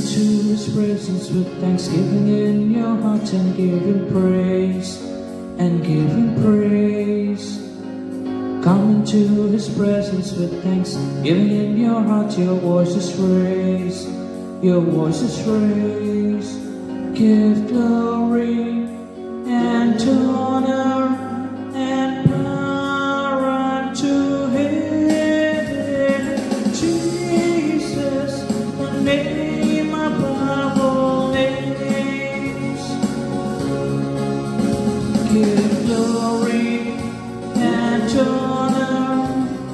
into His presence with thanksgiving in your heart and give Him praise, and give Him praise. Come into His presence with thanksgiving in your heart, your voice is raised, your voice is raised. Give glory and honor and power unto Him, Jesus, the name above all names. Give glory and honor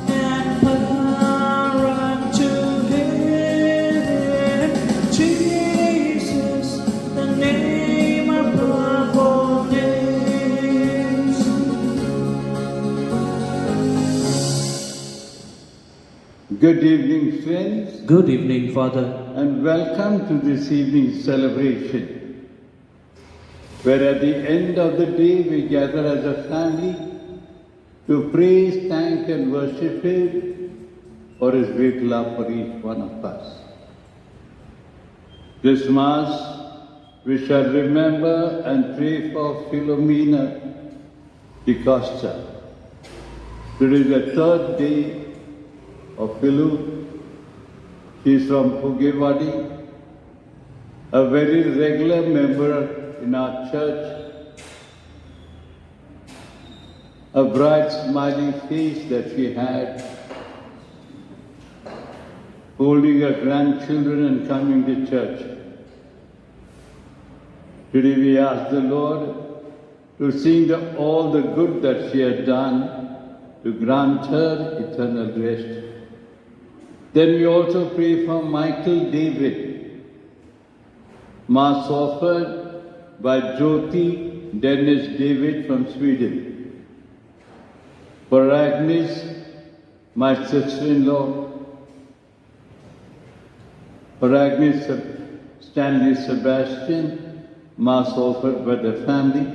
and power unto Him, Jesus, the name above all names. Good evening, friends, Good evening, Father, and welcome to this evening's celebration, where at the end of the day we gather as a family to praise, thank, and worship Him for His great love for each one of us. This Mass, we shall remember and pray for Philomena Di Costa. Today is the third day of Philu. She is from Pugewadi, a very regular member in our church, a bright smiling face that she had, holding her grandchildren and coming to church. Today we ask the Lord to see all the good that she had done, to grant her eternal rest. Then we also pray for Michael David, Mass offered by Jyoti Dennis David from Sweden. For Agnes, my sister-in-law. For Agnes Stanley Sebastian, Mass offered by the family.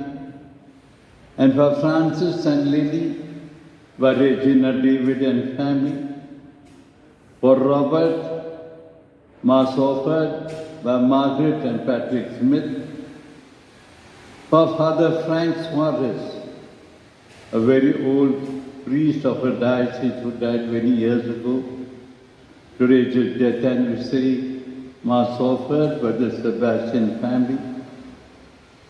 And for Francis and Lily, by Regina David and family. For Robert, Mass offered by Margaret and Patrick Smith. For Father Frank Suarez, a very old priest of a diocese who died many years ago. Today is his death anniversary, Mass offered by the Sebastian family.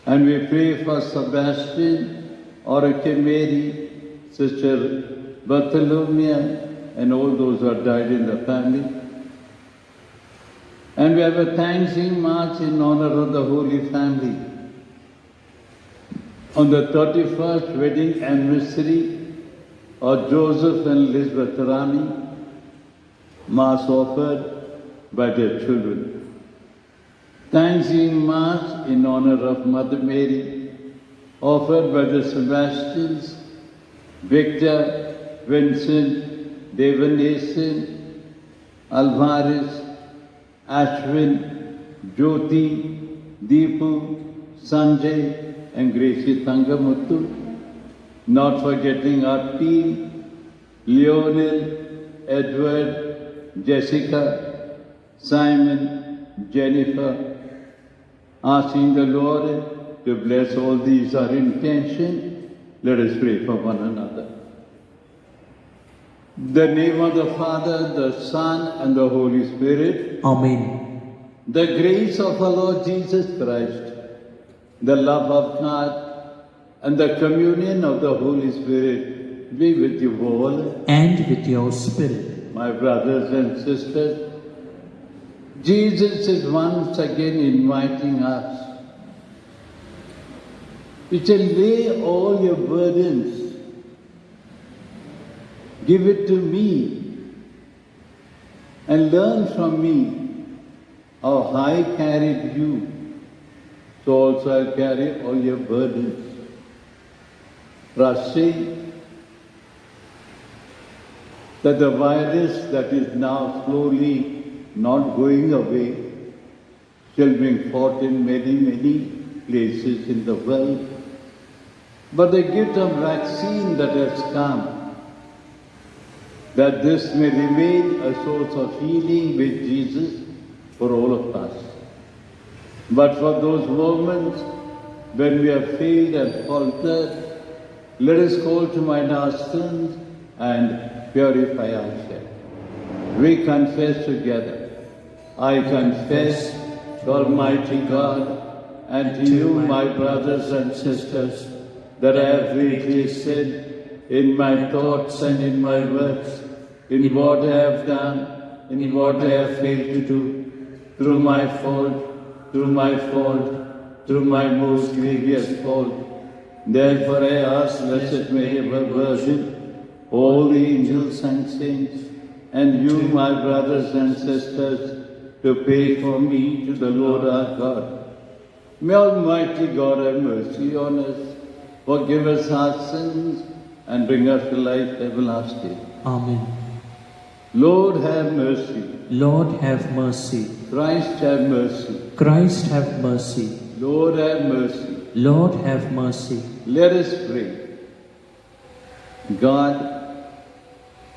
And we pray for Sebastian, Oracle Mary, Sister Bartholomew, and all those who have died in the family. And we have a Thanksgiving March in honor of the Holy Family. On the 31st wedding anniversary of Joseph and Elizabeth Rani, Mass offered by their children. Thanksgiving Mass in honor of Mother Mary, offered by the Sebastians, Victor, Vincent, Devanesan, Alvarez, Ashwin, Jyoti, Deepu, Sanjay, and Gracie Tangamuttu. Not forgetting our team, Lionel, Edward, Jessica, Simon, Jennifer, asking the Lord to bless all these our intention. Let us pray for one another. In the name of the Father, the Son, and the Holy Spirit. Amen. The grace of our Lord Jesus Christ, the love of God, and the communion of the Holy Spirit be with you all. And with your spirit. My brothers and sisters, Jesus is once again inviting us. You shall lay all your burdens. Give it to me and learn from me how I carried you. So also I'll carry all your burdens. Trusting that the virus that is now slowly not going away shall bring forth in many, many places in the world. But the gift of vaccine that has come, that this may remain a source of healing with Jesus for all of us. But for those moments when we have failed and faltered, let us call to mind our sins and purify ourselves. We confess together. I confess to Almighty God and to you, my brothers and sisters, that I have greatly sinned in my thoughts and in my words, in what I have done, in what I have failed to do, through my fault, through my most grievous fault. Therefore I ask Blessed Mary, ever Virgin, all the angels and saints, and you, my brothers and sisters, to pray for me to the Lord our God. May Almighty God have mercy on us, forgive us our sins, and bring us to life everlasting. Amen. Lord, have mercy. Lord, have mercy. Christ, have mercy. Christ, have mercy. Lord, have mercy. Lord, have mercy. Let us pray. God,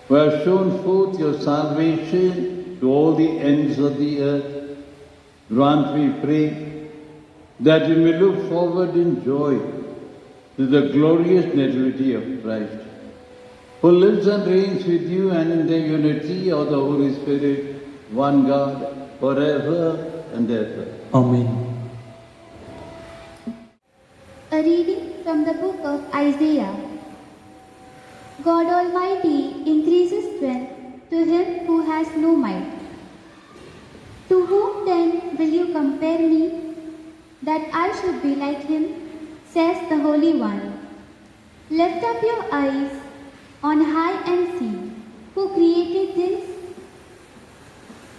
who have shown forth your salvation to all the ends of the earth, grant, we pray, that we may look forward in joy to the glorious nativity of Christ, who lives and reigns with you and in the unity of the Holy Spirit, one God, forever and ever. Amen. A reading from the book of Isaiah. God Almighty increases strength to him who has no might. To whom then will you compare me, that I should be like him, says the Holy One. Lift up your eyes on high and see, who created this?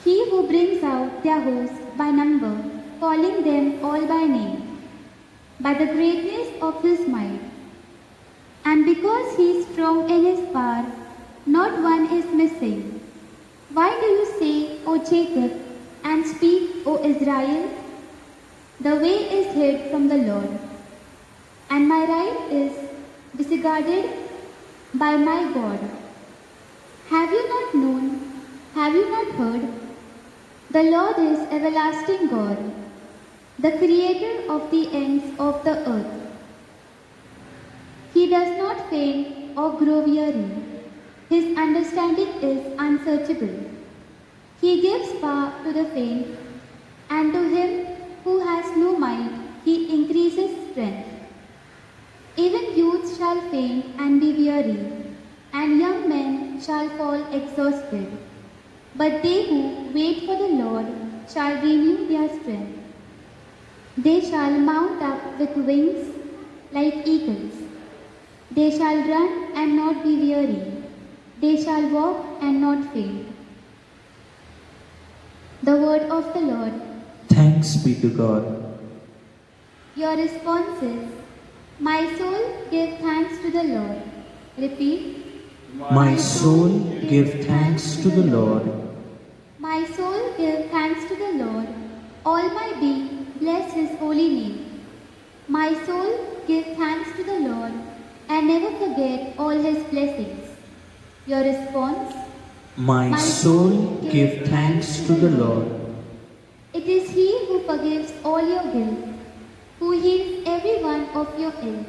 He who brings out their hosts by number, calling them all by name, by the greatness of his might. And because he is strong in his power, not one is missing. Why do you say, O Jacob, and speak, O Israel? The way is hid from the Lord, and my right is disregarded by my God. Have you not known? Have you not heard? The Lord is everlasting God, the creator of the ends of the earth. He does not faint or grow weary. His understanding is unsearchable. He gives power to the faint, and to him who has no might he increases strength. Even youths shall faint and be weary, and young men shall fall exhausted. But they who wait for the Lord shall renew their strength. They shall mount up with wings like eagles. They shall run and not be weary. They shall walk and not faint. The word of the Lord. Thanks be to God. Your response is, my soul give thanks to the Lord. Repeat. My soul give thanks to the Lord. My soul give thanks to the Lord. All my being bless his holy name. My soul give thanks to the Lord and never forget all his blessings. Your response? My soul give thanks to the Lord. It is he who forgives all your guilt, who heals every one of your ills,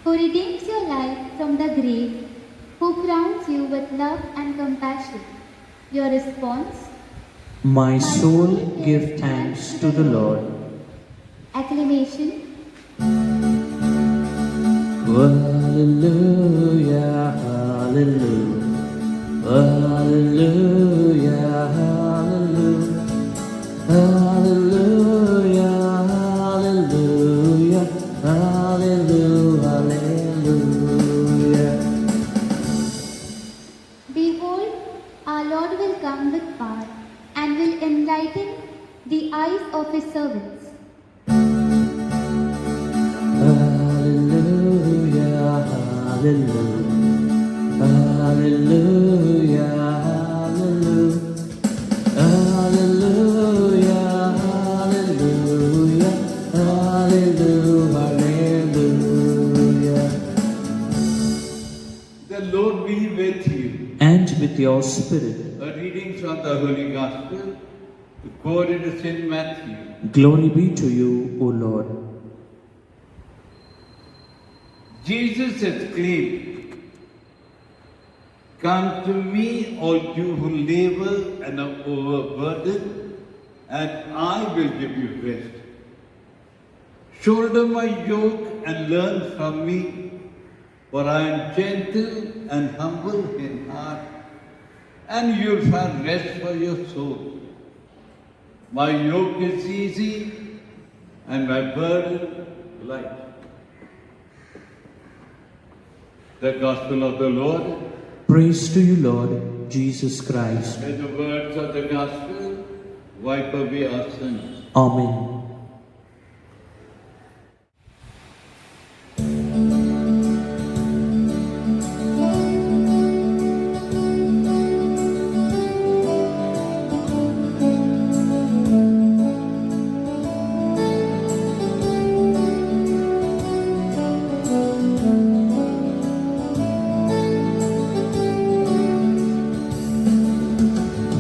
who redeems your life from the grave, who crowns you with love and compassion. Your response? My soul give thanks to the Lord. Acclamation. Hallelujah, hallelujah, hallelujah, hallelujah, hallelujah, hallelujah, hallelujah, hallelujah. Behold, our Lord will come with power and will enlighten the eyes of his servants. Hallelujah, hallelujah, hallelujah, hallelujah, hallelujah, hallelujah, hallelujah. The Lord be with you. And with your spirit. A reading from the Holy Gospel Quoted to St. Matthew. Glory be to you, O Lord. Jesus exclaimed, "Come to me, all you who labor and are overburdened, and I will give you rest. Shoulder my yoke and learn from me, for I am gentle and humble in heart, and you'll find rest for your soul. My yoke is easy and my burden light." The Gospel of the Lord. Praise to you, Lord Jesus Christ. May the words of the Gospel wipe away our sins. Amen.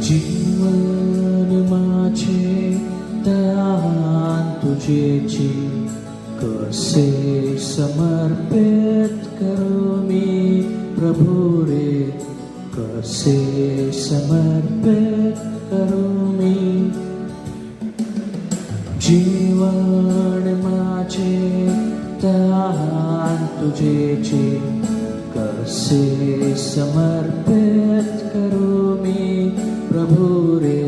जीवन माझे दान तुझे कसे समर्पित करू मी प्रभु रे, कसे समर्पित करू मी. जीवन माझे दान तुझे कसे समर्पित करू मी प्रभु रे,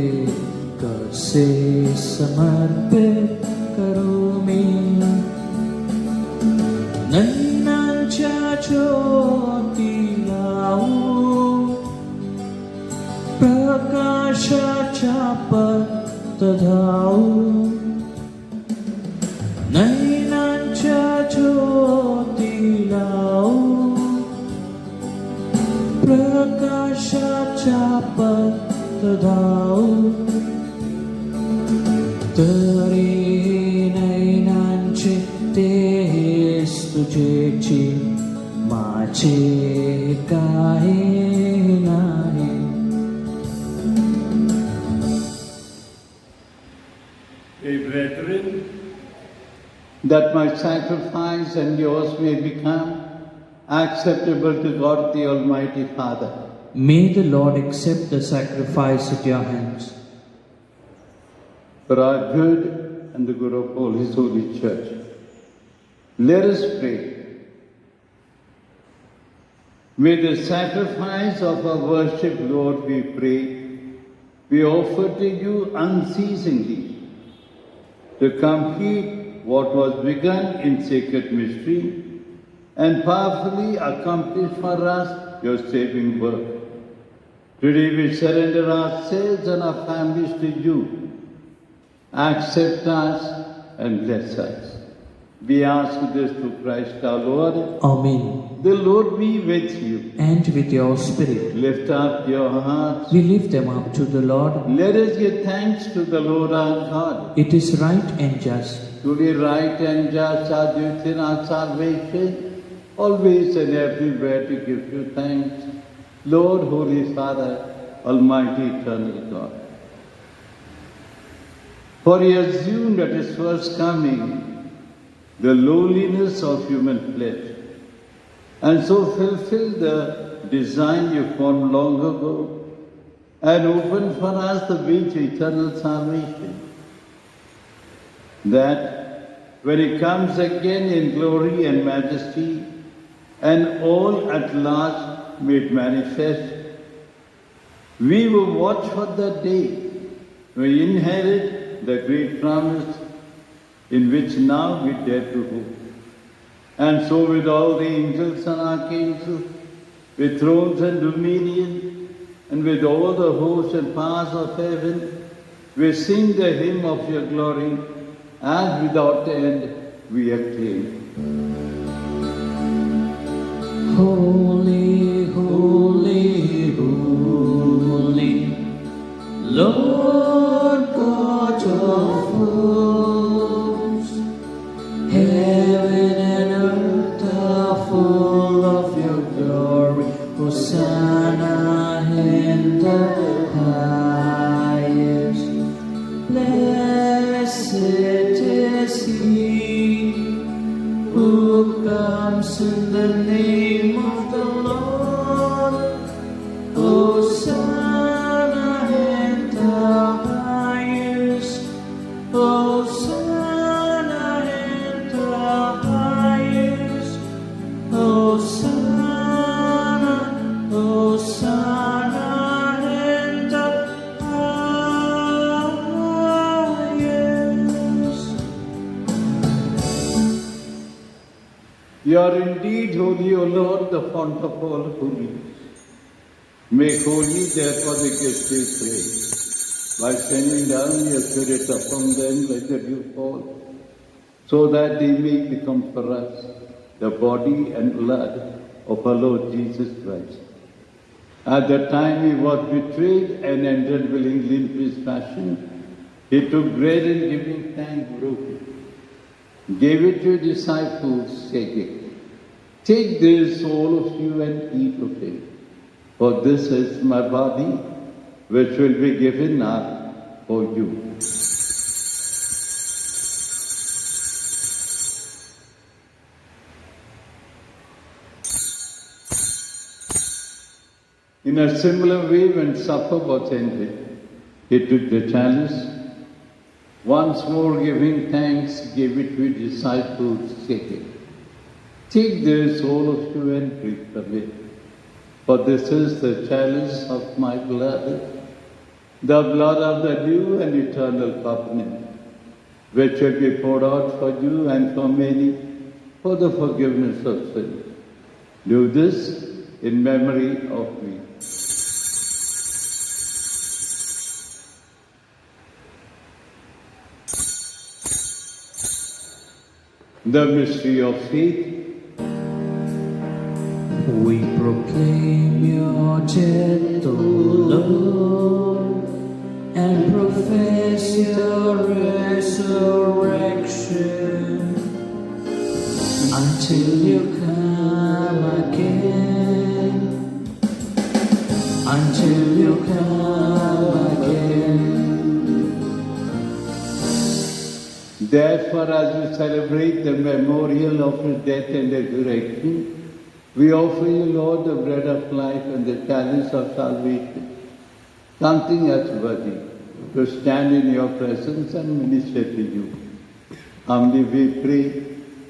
कसे समर्पित करू मी. नन्नाच्या ज्योती लावू, प्रकाशाच्या पथ धावू. नैनाच्या ज्योती लावू, प्रकाशाच्या पथ धावू. तरी नैनांचे तेज तुझेची माझे काही नाही. Hey brethren, that my sacrifice and yours may become acceptable to God the Almighty Father. May the Lord accept the sacrifice at your hands. For our good and the good of all His holy church. Let us pray. May the sacrifice of our worship, Lord, we pray, be offered to you unceasingly to complete what was begun in sacred mystery and powerfully accomplish for us your saving work. Today we surrender ourselves and our families to you. Accept us and bless us. We ask this through Christ our Lord. Amen. The Lord be with you. And with your spirit. Lift up your hearts. We lift them up to the Lord. Let us give thanks to the Lord our God. It is right and just. Truly right and just our duty and our salvation, always and everywhere to give you thanks. Lord, Holy Father, Almighty, Eternal God. For He assumed at His first coming the lowliness of human flesh, and so fulfilled the design you formed long ago, and opened for us the way to eternal salvation. That when He comes again in glory and majesty, and all at last made manifest, we will watch for that day when we inherit the great promise in which now we dare to hope. And so with all the angels and archangels, with thrones and dominion, and with all the hosts and powers of heaven, we sing the hymn of your glory, and without end we acclaim. Holy, holy, holy, Lord God of hosts, heaven and earth are full of your glory. Hosanna in the highest. who comes in the name of the Lord. Hosanna in the highest. Hosanna in the highest. Hosanna, Hosanna in the highest. You are indeed holy, O Lord, the fount of all holiness. Make holy, therefore, the gifts we pray, by sending down your Spirit upon them like the dew fall, so that they may become for us the body and blood of our Lord Jesus Christ. At the time he was betrayed and entered willingly into his passion, he took bread and giving thanks, broke it, gave it to his disciples, saying, "Take this, all of you, and eat of it. For this is my body, which will be given up for you." In a similar way, when supper was ended, he took the chalice, once more giving thanks, gave it to his disciples, saying, "Take this, all of you, and drink from it. For this is the chalice of my blood, the blood of the new and eternal covenant, which will be poured out for you and for many for the forgiveness of sin. Do this in memory of me." The mystery of faith. We proclaim your death, O Lord, and profess your resurrection until you come again. Until you come again. Therefore, as we celebrate the memorial of his death and resurrection, we offer you, Lord, the bread of life and the chalice of salvation, counting us worthy to stand in your presence and minister to you. Humbly we pray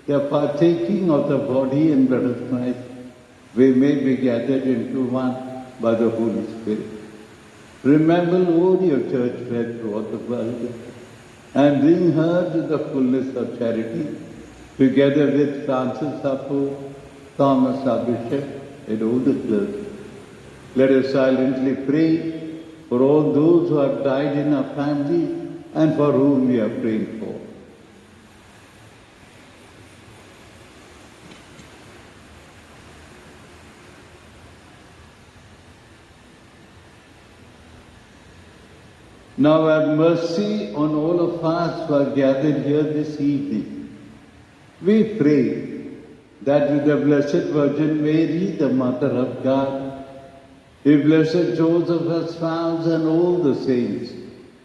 that partaking of the body and blood of Christ, we may be gathered into one by the Holy Spirit. Remember, Lord, your church spread throughout the world, and bring her to the fullness of charity, together with Francis our Pope, Thomas our Bishop, and all the clergy. Let us silently pray for all those who have died in our family and for whom we are praying for. Now have mercy on all of us who are gathered here this evening. We pray that with the Blessed Virgin Mary, the Mother of God, with Blessed Joseph, her spouse, and all the saints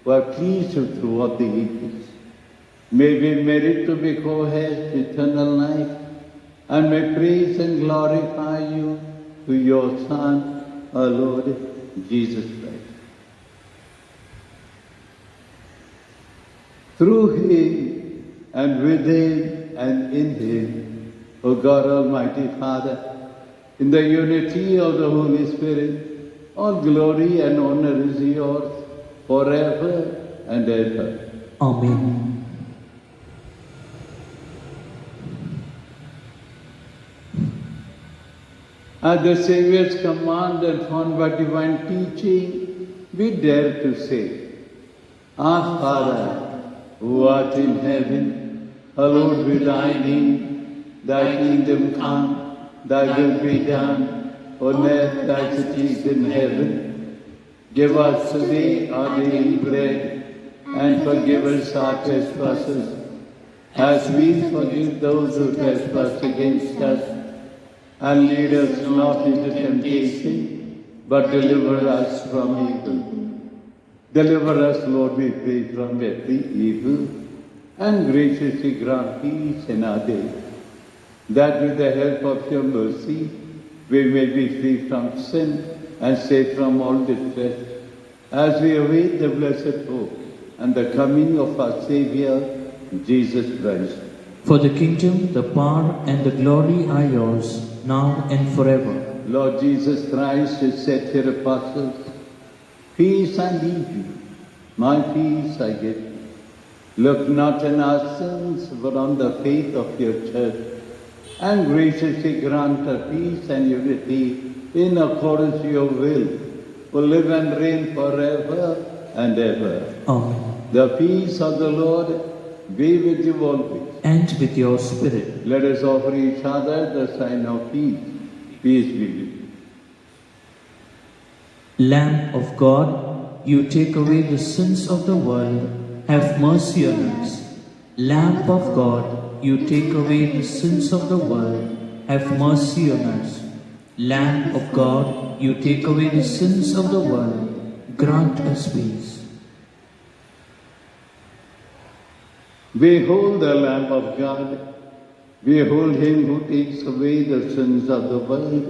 who are pleased you throughout the ages, may we merit to be co-heirs to eternal life, and may praise and glorify you through your Son, our Lord Jesus Christ. Through him, and with him, and in him, O God Almighty Father, in the unity of the Holy Spirit, all glory and honor is yours forever and ever. Amen. At the Saviour's command and formed by divine teaching, we dare to say, Our Father, who art in heaven, hallowed be thy name. Thy kingdom come, thy will be done, on earth as it is in heaven. Give us today our daily bread, and forgive us our trespasses, as we forgive those who trespass against us. And lead us not into temptation, but deliver us from evil. Deliver us, Lord, we pray, from every evil, and graciously grant peace in our day, that with the help of your mercy, we may be free from sin and safe from all distress, as we await the blessed hope and the coming of our Saviour, Jesus Christ. For the kingdom, the power, and the glory are yours, now and forever. Lord Jesus Christ has said to your apostles, "Peace I leave you, my peace I give you. Look not on our sins, but on the faith of your church, and graciously grant her peace and unity in accordance to your will, who live and reign forever and ever." Amen. The peace of the Lord be with you always. And with your spirit. Let us offer each other the sign of peace. Peace be with you. Lamb of God, you take away the sins of the world, have mercy on us. Lamb of God, you take away the sins of the world, have mercy on us. Lamb of God, you take away the sins of the world, grant us peace. Behold the Lamb of God. Behold him who takes away the sins of the world.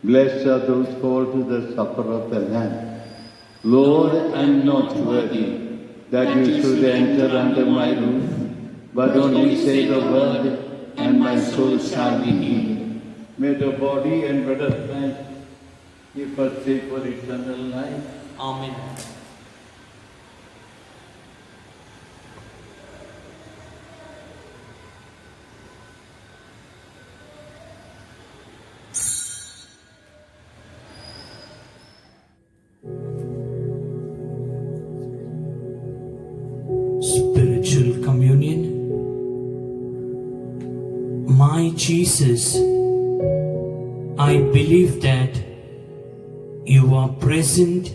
Blessed are those called to the supper of the Lamb. Lord, I am not worthy that you should enter under my roof, but only say the word, and my soul shall be healed. May the body and blood of Christ keep us safe for eternal life. Amen. Spiritual Communion. My Jesus, I believe that you are present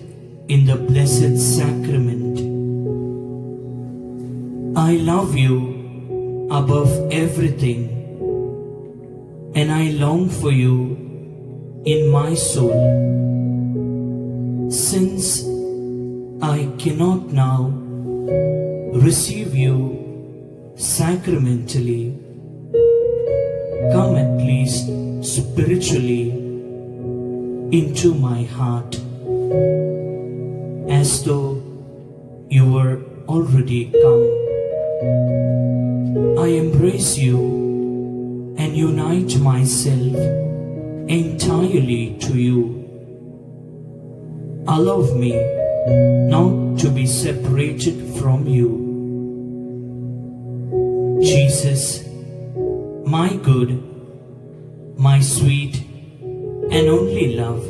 in the Blessed Sacrament. I love you above everything, and I long for you in my soul. Since I cannot now receive you sacramentally, come at least spiritually into my heart, as though you were already come. I embrace you and unite myself entirely to you. Allow me not to be separated from you. Jesus, my good, my sweet and only love,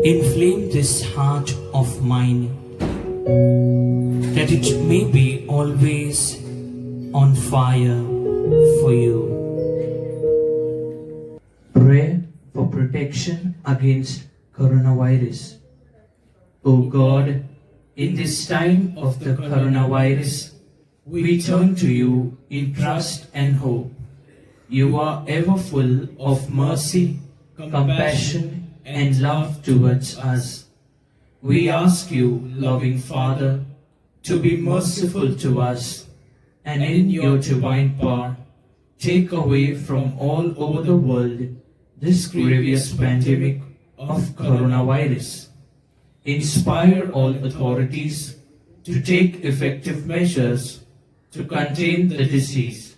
inflame this heart of mine, that it may be always on fire for you. Pray for protection against coronavirus. O God, in this time of the coronavirus, we turn to you in trust and hope. You are ever full of mercy, compassion, and love towards us. We ask you, loving Father, to be merciful to us, and in your divine power, take away from all over the world this grievous pandemic of coronavirus. Inspire all authorities to take effective measures to contain the disease.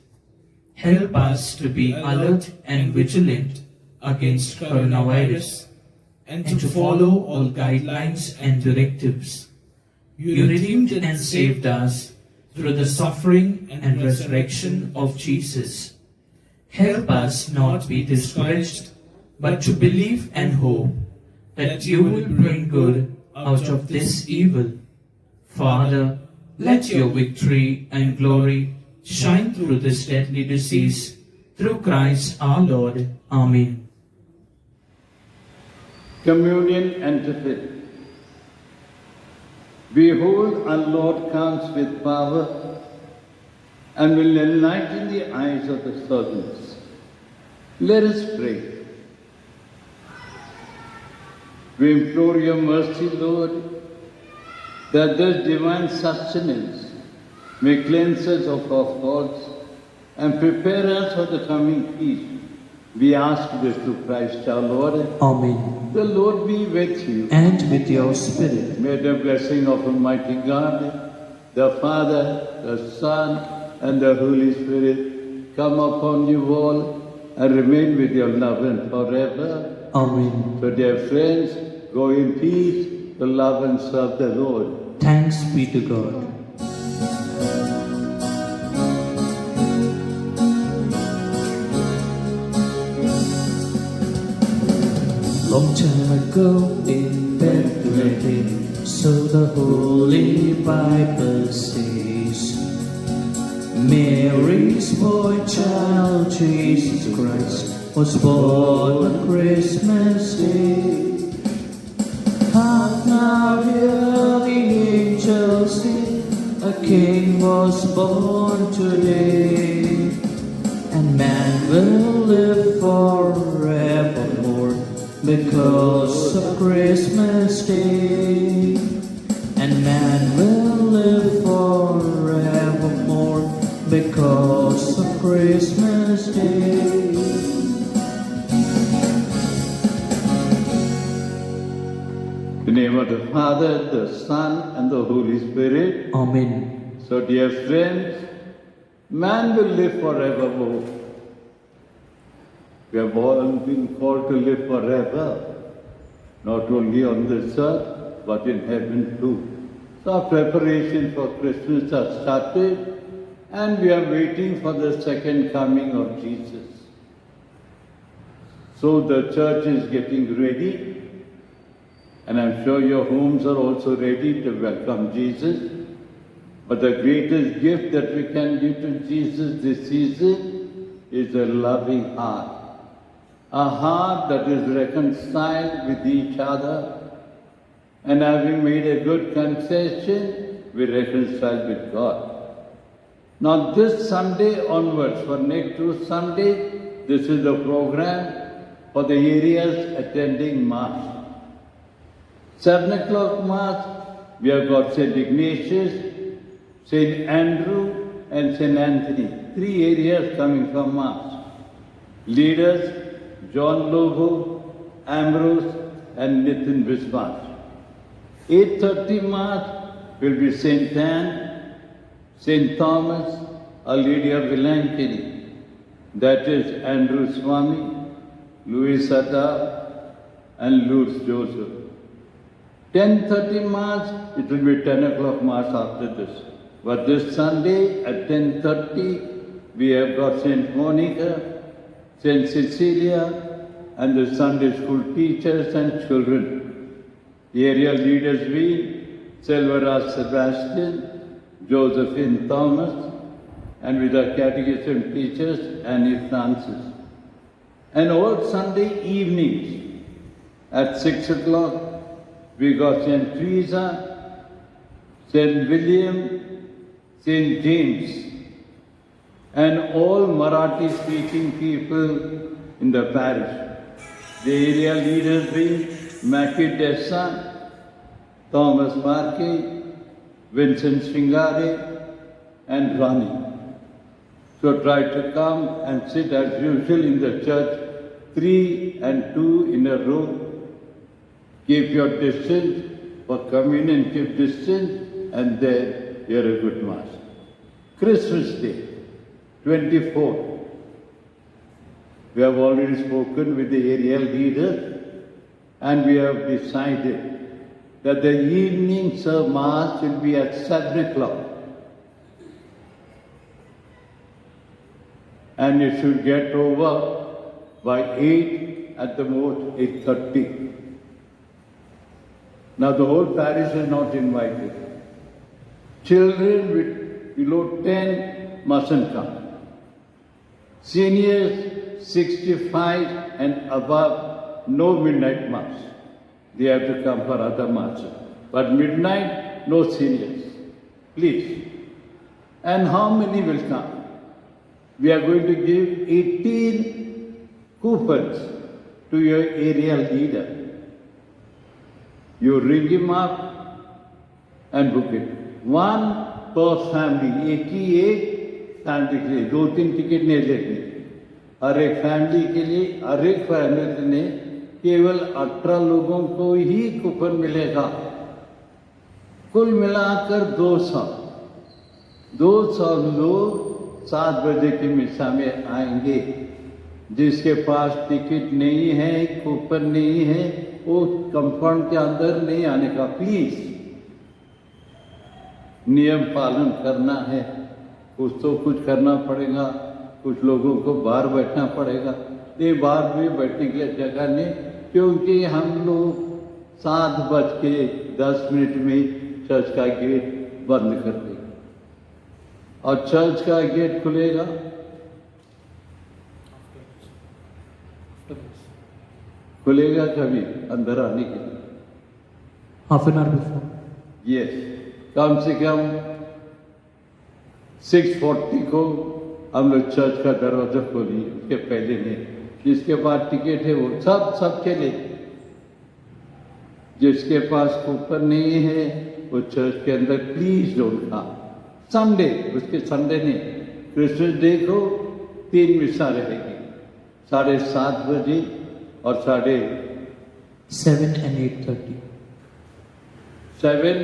Help us to be alert and vigilant against coronavirus and to follow all guidelines and directives. You redeemed and saved us through the suffering and resurrection of Jesus. Help us not be discouraged, but to believe and hope that you will bring good out of this evil. Father, let your victory and glory shine through this deadly disease, through Christ our Lord. Amen. Communion and faith. Behold, our Lord comes with power and will enlighten the eyes of the servants. Let us pray. We implore your mercy, Lord, that this divine sustenance may cleanse us of our faults and prepare us for the coming feast. We ask this through Christ our Lord. Amen. The Lord be with you. And with your spirit. May the blessing of Almighty God, the Father, the Son, and the Holy Spirit come upon you all and remain with your love and forever. Amen. So dear friends, go in peace to love and serve the Lord. Thanks be to God. Long time ago in Bethlehem, so the Holy Bible says, Mary's boy child, Jesus Christ, was born on Christmas Day. Hark now, hear the angels sing, a King was born today, and man will live forevermore because of Christmas Day. And man will live forevermore because of Christmas Day. In the name of the Father, the Son, and the Holy Spirit. Amen. So dear friends, man will live forevermore. We have all been called to live forever, not only on this earth, but in heaven too. So our preparation for Christmas has started, and we are waiting for the second coming of Jesus. So the church is getting ready, and I'm sure your homes are also ready to welcome Jesus. But the greatest gift that we can give to Jesus this season is a loving heart. A heart that is reconciled with each other, and having made a good confession, we reconcile with God. Now this Sunday onwards, for next 2 Sundays, this is the program for the areas attending Mass. 7 o'clock Mass, we have got St. Ignatius, St. Andrew, and St. Anthony. 3 areas coming from Mass. Leaders, John Lobo, Ambrose, and Nitin Biswas. 8:30 Mass will be St. Anne, St. Thomas, Our Lady of Vilankini. That is Andrew Swami, Louis Sada, and Lourdes Joseph. 10:30 Mass, it will be 10 o'clock Mass after this. But this Sunday at 10:30, we have got St. Monica, St. Cecilia, and the Sunday school teachers and children. The area leaders being Selvaraj Sebastian, Josephine Thomas, and with our catechism teachers, Annie Francis. And all Sunday evenings at 6 o'clock, we got St. Teresa, St. William, St. James, and all Marathi-speaking people in the parish. The area leaders being Mackie Dessa, Thomas Markey, Vincent Shingare, and Ronnie. So try to come and sit as usual in the church, 3 and 2 in a row. Keep your distance, for communion keep distance, and then hear a good Mass. Christmas Day, 24th. We have already spoken with the area leaders, and we have decided that the evening Mass will be at 7 o'clock. And it should get over by 8, at the most 8:30. Now the whole parish is not invited. Children with below 10 mustn't come. Seniors 65 and above, no midnight Mass. They have to come for other Masses. But midnight, no seniors. Please. And how many will come? We are going to give 18 coupons to your area leader. You ring him up and book it. 1 per family, 88 family के लिए 2-3 ticket नहीं लेगी। हर एक family के लिए हर एक family ने केवल 18 लोगों को ही कूपन मिलेगा। कुल मिलाकर 200 लोग 7 बजे की मिसा में आएंगे। जिसके पास टिकट नहीं है, कूपन नहीं है, वो कंपाउंड के अंदर नहीं आने का। प्लीज नियम पालन करना है। कुछ तो कुछ करना पड़ेगा, कुछ लोगों को बाहर बैठना पड़ेगा। ये बाहर भी बैठने के लिए जगह नहीं, क्योंकि हम लोग 7:10 में चर्च का गेट बंद कर देंगे और चर्च का गेट खुलेगा कभी अंदर आने के लिए half an hour before. Yes, कम से कम 6:40 को हम लोग चर्च का दरवाजा खोलिए, उसके पहले नहीं। जिसके पास टिकट है वो सब चले। जिसके पास कूपन नहीं है वो चर्च के अंदर प्लीज डोंट कम। संडे, उसके संडे नहीं, क्रिसमस डे को 3 मिसा रहेगी, 7:30 बजे और 7 and 8:30. 7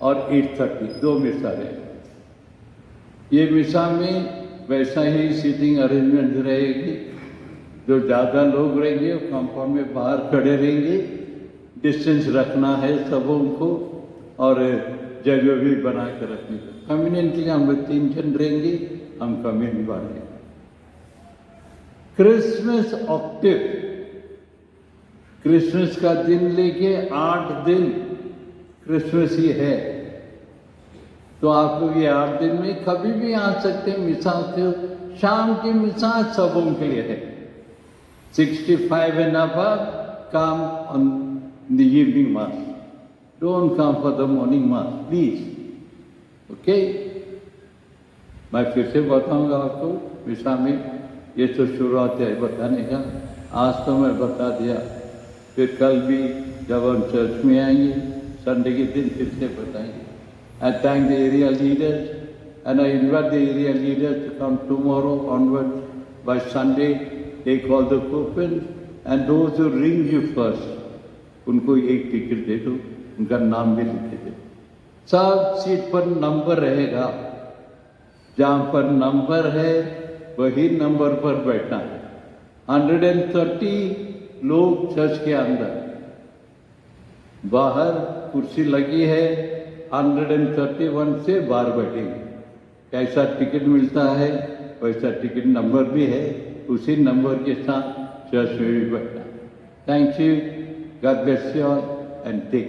और 8:30 2 मिसा रहेगी। ये मिसा में वैसा ही सीटिंग अरेंजमेंट रहेगी। जो ज़्यादा लोग रहेंगे वो कंपाउंड में बाहर खड़े रहेंगे। डिस्टेंस रखना है सबों को और जगह भी बना कर रखनी है। कम्युनियन के लिए हम 3 जन रहेंगे, हम कम्युनियन बांटेंगे। क्रिसमस ऑक्टिव, क्रिसमस का दिन लेके 8 दिन क्रिसमस ही है, तो आप लोग ये 8 दिन में कभी भी आ सकते हैं। मिसा के शाम की मिसा सबों के लिए है। 65 and above come on the evening mass. Don't come for the morning mass, please. Okay? मैं फिर से बताऊंगा आपको मिसा में। ये तो शुरुआत है बताने का, आज तो मैं बता दिया। फिर कल भी जब हम चर्च में आएंगे संडे के दिन फिर से बताएंगे। I thank the area leaders and I invite the area leaders to come tomorrow onwards. By Sunday, take all the coupons and those who ring you first, उनको एक टिकट दे दो, उनका नाम भी लिख दे। सब सीट पर नंबर रहेगा, जहाँ पर नंबर है वही नंबर पर बैठना है। 130 लोग चर्च के अंदर, बाहर कुर्सी लगी है, 131 से बाहर बैठेंगे। कैसा टिकट मिलता है वैसा टिकट नंबर भी है, उसी नंबर के साथ चर्च में भी बैठना। Thank you, God bless you all and take